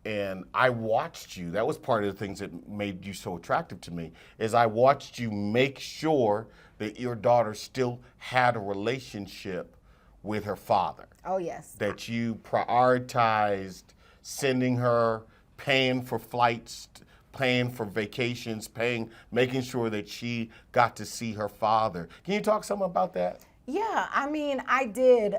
And I watched you. That was part of the things that made you so attractive to me. Is I watched you make sure that your daughter still had a relationship with her father. Oh yes. That you prioritized sending her, paying for flights, paying for vacations, making sure that she got to see her father. Can you talk some about that? Yeah, I mean, I did.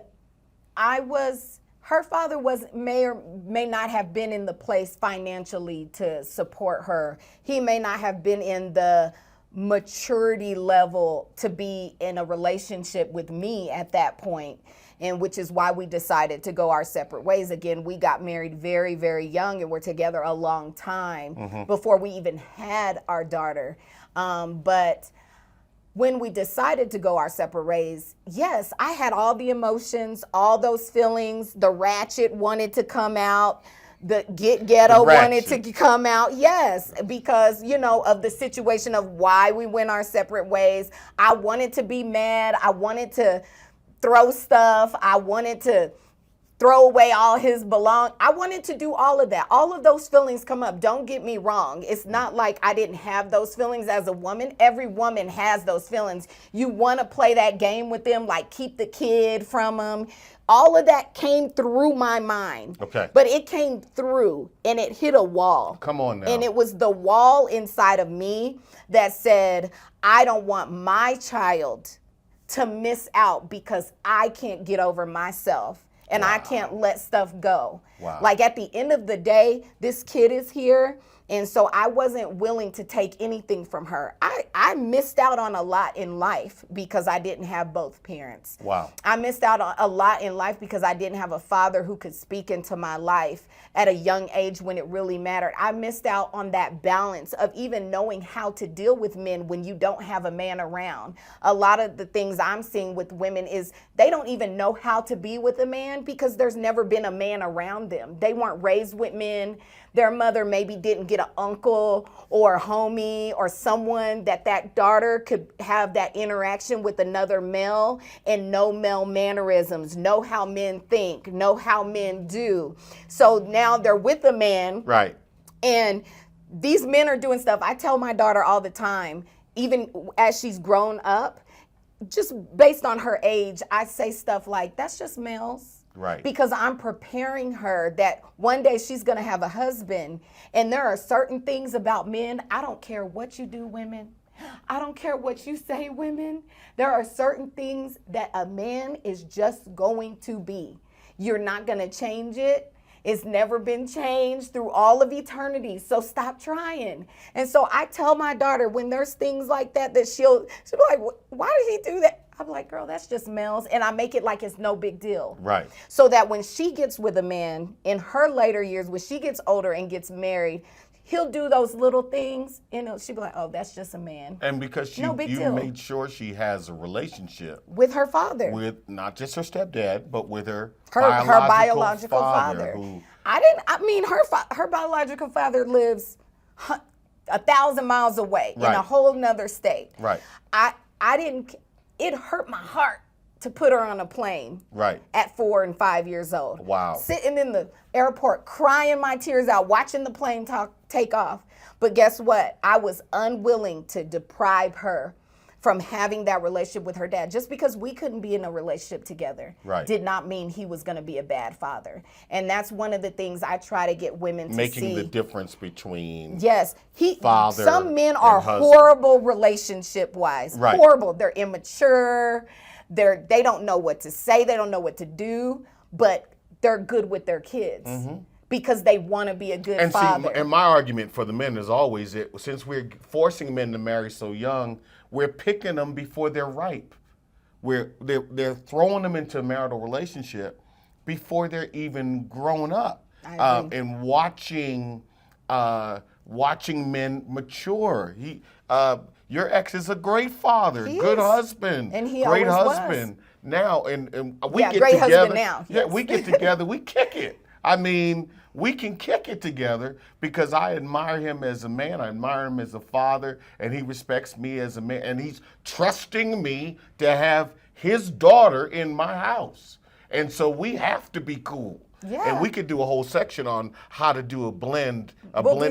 Her father may or may not have been in the place financially to support her. He may not have been in the maturity level to be in a relationship with me at that point, and which is why we decided to go our separate ways. Again, we got married very, very young and were together a long time before we even had our daughter. But when we decided to go our separate ways, yes, I had all the emotions, all those feelings. The ratchet wanted to come out. The ghetto wanted to come out. Yes, because, of the situation of why we went our separate ways. I wanted to be mad. I wanted to throw stuff. I wanted to throw away all his I wanted to do all of that. All of those feelings come up. Don't get me wrong. It's not like I didn't have those feelings as a woman. Every woman has those feelings. You want to play that game with them, like keep the kid from them. All of that came through my mind. Okay. But it came through and it hit a wall. Come on now. And it was the wall inside of me that said, I don't want my child to miss out because I can't get over myself. And I can't let stuff go. Wow. Like at the end of the day, this kid is here. And so I wasn't willing to take anything from her. I missed out on a lot in life because I didn't have both parents. Wow. I missed out on a lot in life because I didn't have a father who could speak into my life at a young age when it really mattered. I missed out on that balance of even knowing how to deal with men when you don't have a man around. A lot of the things I'm seeing with women is they don't even know how to be with a man because there's never been a man around them. They weren't raised with men. Their mother maybe didn't get an uncle or a homie or someone that daughter could have that interaction with another male and know male mannerisms, know how men think, know how men do. So now they're with a man. Right. And these men are doing stuff. I tell my daughter all the time, even as she's grown up, just based on her age, I say stuff like, that's just males. Right. Because I'm preparing her that one day she's going to have a husband. And there are certain things about men. I don't care what you do, women. I don't care what you say, women. There are certain things that a man is just going to be. You're not going to change it. It's never been changed through all of eternity. So stop trying. And so I tell my daughter when there's things like that she'll be like, why did he do that? I'm like, girl, that's just males. And I make it like it's no big deal. Right. So that when she gets with a man in her later years, when she gets older and gets married, he'll do those little things, she'll be like, oh, that's just a man. And because you made sure she has a relationship with her father. With not just her stepdad, but with her biological father. Her biological father lives 1,000 miles away in a whole nother state. Right. It hurt my heart to put her on a plane at 4 and 5 years old. Wow. Sitting in the airport, crying my tears out, watching the plane take off. But guess what? I was unwilling to deprive her from having that relationship with her dad. Just because we couldn't be in a relationship together did not mean he was going to be a bad father. And that's one of the things I try to get women to see. Making the difference between father some men are horrible relationship-wise. Right. Horrible. They're immature. They don't know what to say. They don't know what to do. But they're good with their kids. Because they want to be a good father. And my argument for the men is always that since we're forcing men to marry so young, we're picking them before they're ripe. They're throwing them into a marital relationship before they're even grown up. And watching men mature. Your ex is a great father, husband, and he great always husband. was. now, and we Yeah, get great together. husband now, Yeah, yes. we get together, we kick it. I mean, we can kick it together because I admire him as a man, I admire him as a father, and he respects me as a man, and he's trusting me to have his daughter in my house. And so we have to be cool. Yeah. And we could do a whole section on how to do a We'll do blended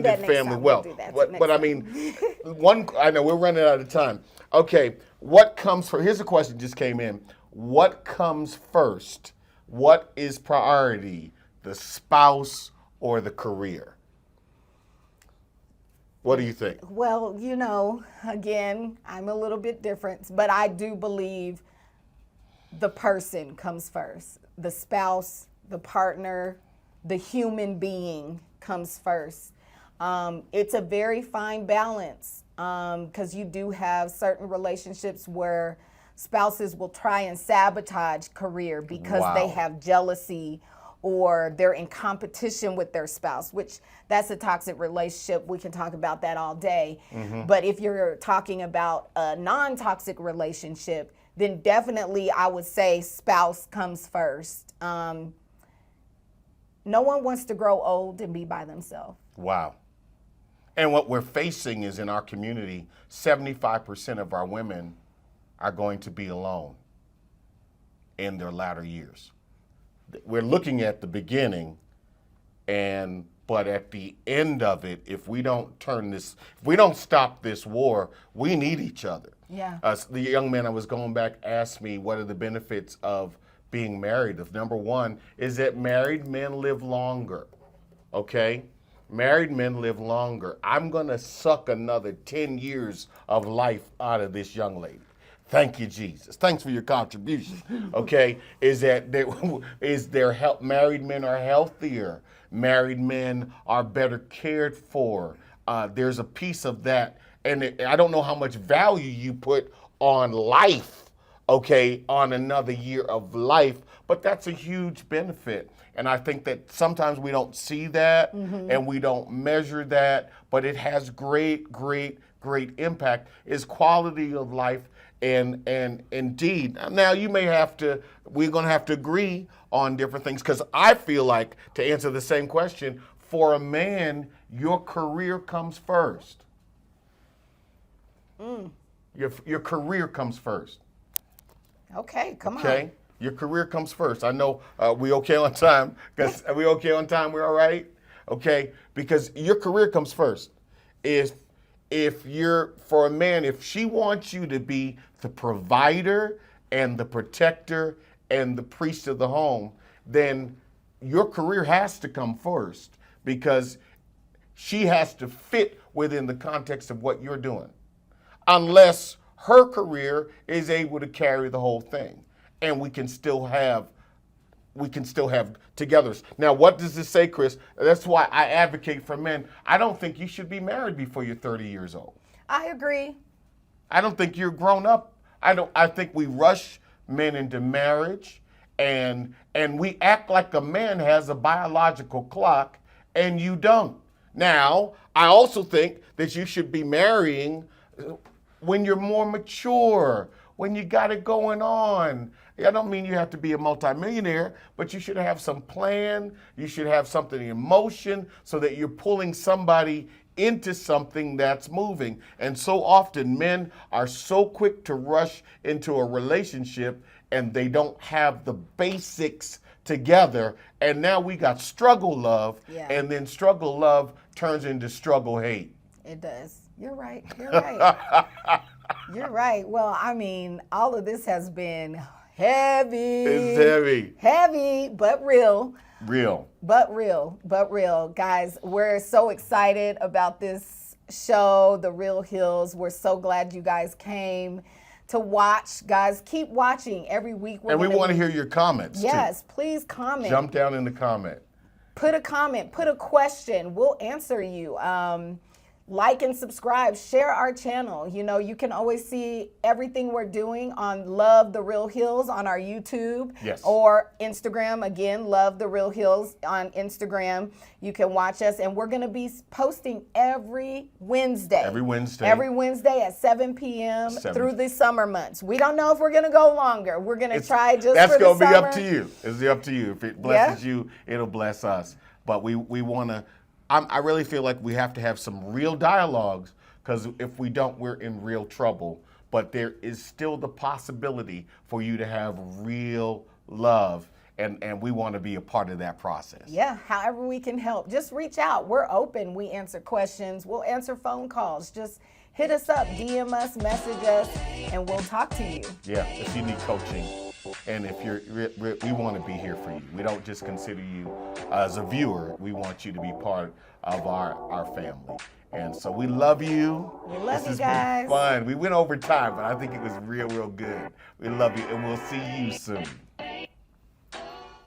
that next family time. wealth. We'll do that But next I time. mean, I know we're running out of time. Okay, what comes first? Here's a question just came in. What comes first? What is priority, the spouse or the career? What do you think? Well, you know, again, I'm a little bit different, but I do believe the person comes first. The spouse, the partner, the human being comes first. It's a very fine balance because you do have certain relationships where spouses will try and sabotage career because they Wow. have jealousy or they're in competition with their spouse, which that's a toxic relationship. We can talk about that all day. But if you're talking about a non-toxic relationship, then definitely I would say spouse comes first. No one wants to grow old and be by themselves. Wow. And what we're facing is in our community, 75% of our women are going to be alone in their latter years. We're looking at the beginning, but at the end of it, if we don't stop this war, we need each other. Yeah. The young man I was going back asked me what are the benefits of being married. Number one is that married men live longer. Okay? Married men live longer. I'm going to suck another 10 years of life out of this young lady. Thank you, Jesus. Thanks for your contribution. Okay, married men are healthier. Married men are better cared for. There's a piece of that, and I don't know how much value you put on life. Okay, on another year of life, but that's a huge benefit. And I think that sometimes we don't see that and we don't measure that, but it has great, great, great impact. Is quality of life. And indeed, now we're going to have to agree on different things because I feel like, to answer the same question, for a man, your career comes first. Your career comes first. Okay, come on. Okay? Your career comes first. I know we okay on time. Are we okay on time? We're all right? Okay? Because your career comes first. If you're, for a man, if she wants you to be the provider and the protector and the priest of the home, then your career has to come first because she has to fit within the context of what you're doing. Unless her career is able to carry the whole thing. And we can still have togethers. Now, what does this say, Chris? That's why I advocate for men. I don't think you should be married before you're 30 years old. I agree. I don't think you're grown up. I think we rush men into marriage and we act like a man has a biological clock and you don't. Now, I also think that you should be marrying when you're more mature, when you got it going on. I don't mean you have to be a multimillionaire, but you should have some plan. You should have something in motion so that you're pulling somebody into something that's moving. And so often men are so quick to rush into a relationship and they don't have the basics together. And now we got struggle love, and then struggle love turns into struggle hate. It does. You're right. You're right. You're right. Well, I mean, all of this has been heavy. It's heavy. Heavy, but real. Real. But real. Guys, we're so excited about this show, The Real Hills. We're so glad you guys came to watch. Guys, keep watching every week. And we want to hear your comments, Yes, too. please comment. Jump down in the comment. Put a comment, put a question. We'll answer you. like and subscribe, share our channel. You know, you can always see everything we're doing on Love the Real Heels on our YouTube. Yes. Or Instagram. Again, Love the Real Heels on Instagram. You can watch us, and we're going to be posting every Wednesday. Every Wednesday. Every Wednesday at 7 p.m. 7. through the summer months. We don't know if we're going to go longer. We're going to try just That's for the gonna summer. be up to you. It's up to you. If it blesses you, it'll bless us. But we want to. I really feel like we have to have some real dialogues, because if we don't, we're in real trouble. But there is still the possibility for you to have real love, and we want to be a part of that process. Yeah, however we can help. Just reach out. We're open. We answer questions. We'll answer phone calls. Just hit us up, DM us, message us, and we'll talk to you. Yeah, if you need coaching, and if we want to be here for you. We don't just consider you as a viewer. We want you to be part of our family. And so we love you. We love you This has guys. been fun. We went over time, but I think it was real good. We love you, and we'll see you soon.